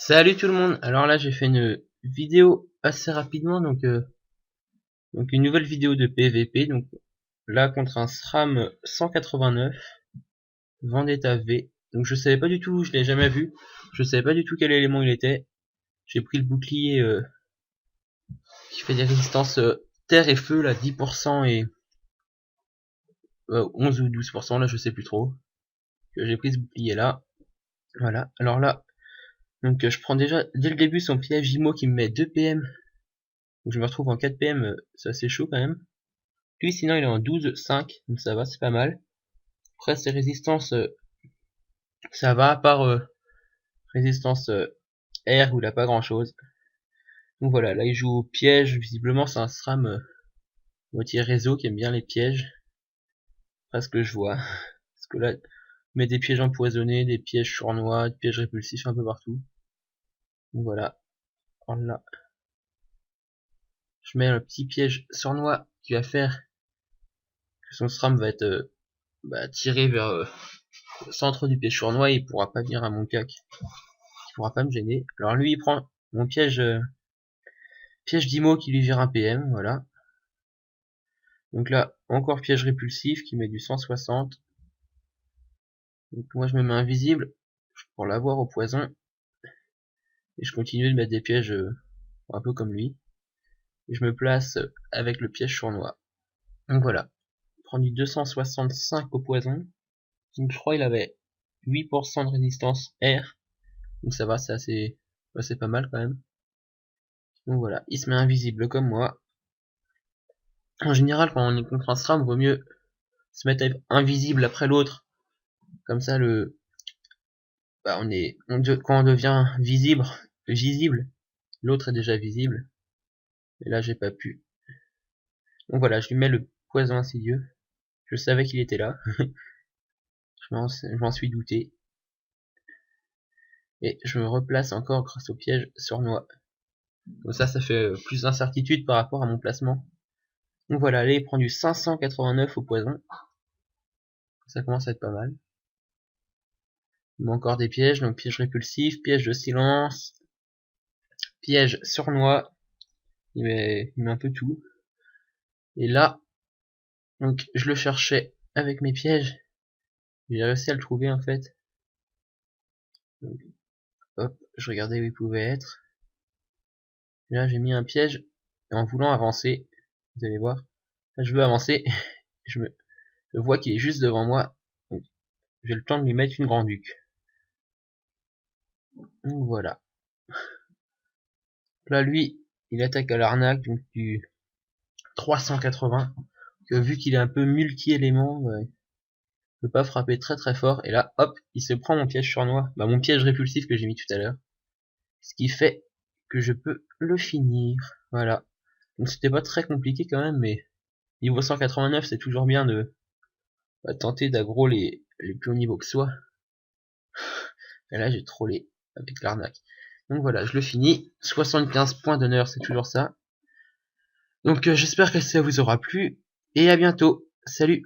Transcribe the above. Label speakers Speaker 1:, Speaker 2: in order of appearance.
Speaker 1: Salut tout le monde. Alors là j'ai fait une vidéo assez rapidement, donc une nouvelle vidéo de PVP, donc là contre un SRAM 189 Vendetta V. Donc je savais pas du tout, je l'ai jamais vu, je savais pas du tout quel élément il était. J'ai pris le bouclier qui fait des résistances terre et feu là, 10% et 11 ou 12% là, je sais plus trop. J'ai pris ce bouclier là. Voilà. Alors là, donc je prends déjà dès le début son piège IMO qui me met 2 PM. Donc je me retrouve en 4 PM, c'est assez chaud quand même. Lui sinon il est en 12,5, donc ça va, c'est pas mal. Après ses résistances, ça va, à part résistance air où il a pas grand chose. Donc voilà, là il joue au piège, visiblement c'est un SRAM moitié réseau qui aime bien les pièges. Après ce que je vois. Parce que là, il met des pièges empoisonnés, des pièges sournois, des pièges répulsifs un peu partout. Donc voilà. Alors là, je mets un petit piège sournois qui va faire que son SRAM va être tiré vers le centre du piège sournois et il pourra pas venir à mon cac. Il pourra pas me gêner. Alors lui il prend mon piège piège d'IMO qui lui vire un PM, voilà. Donc là, encore piège répulsif qui met du 160. Donc moi je me mets invisible pour l'avoir au poison. Et je continue de mettre des pièges un peu comme lui. Et je me place avec le piège sournois. Donc voilà. Je prends du 265 au poison. Donc je crois il avait 8% de résistance R. Donc ça va, c'est assez, c'est pas mal quand même. Donc voilà, il se met invisible comme moi. En général, quand on est contre un SRAM, vaut mieux se mettre invisible après l'autre. Comme ça, quand on devient visible, l'autre est déjà visible. Et là, j'ai pas pu. Donc voilà, je lui mets le poison insidieux. Je savais qu'il était là. je m'en suis douté. Et je me replace encore grâce au piège sournois. Donc ça fait plus d'incertitude par rapport à mon placement. Donc voilà, là, il prend du 589 au poison. Ça commence à être pas mal. Il met encore des pièges, donc piège répulsif, piège de silence, piège sournois. Il met un peu tout. Et là, donc je le cherchais avec mes pièges. J'ai réussi à le trouver en fait. Donc, hop, je regardais où il pouvait être. Et là j'ai mis un piège. Et en voulant avancer, vous allez voir. Là je veux avancer. je vois qu'il est juste devant moi. Donc j'ai le temps de lui mettre une grand duc. Donc voilà. Là lui, il attaque à l'arnaque, donc du 380. Que vu qu'il est un peu multi-élément, il peut pas frapper très très fort. Et là, hop, il se prend mon piège sournois. Bah mon piège répulsif que j'ai mis tout à l'heure. Ce qui fait que je peux le finir. Voilà. Donc c'était pas très compliqué quand même, mais niveau 189 c'est toujours bien de tenter d'aggro les plus hauts niveaux que soi. Et là j'ai trollé avec l'arnaque. Donc voilà, je le finis. 75 points d'honneur, c'est toujours ça. Donc j'espère que ça vous aura plu. Et à bientôt. Salut!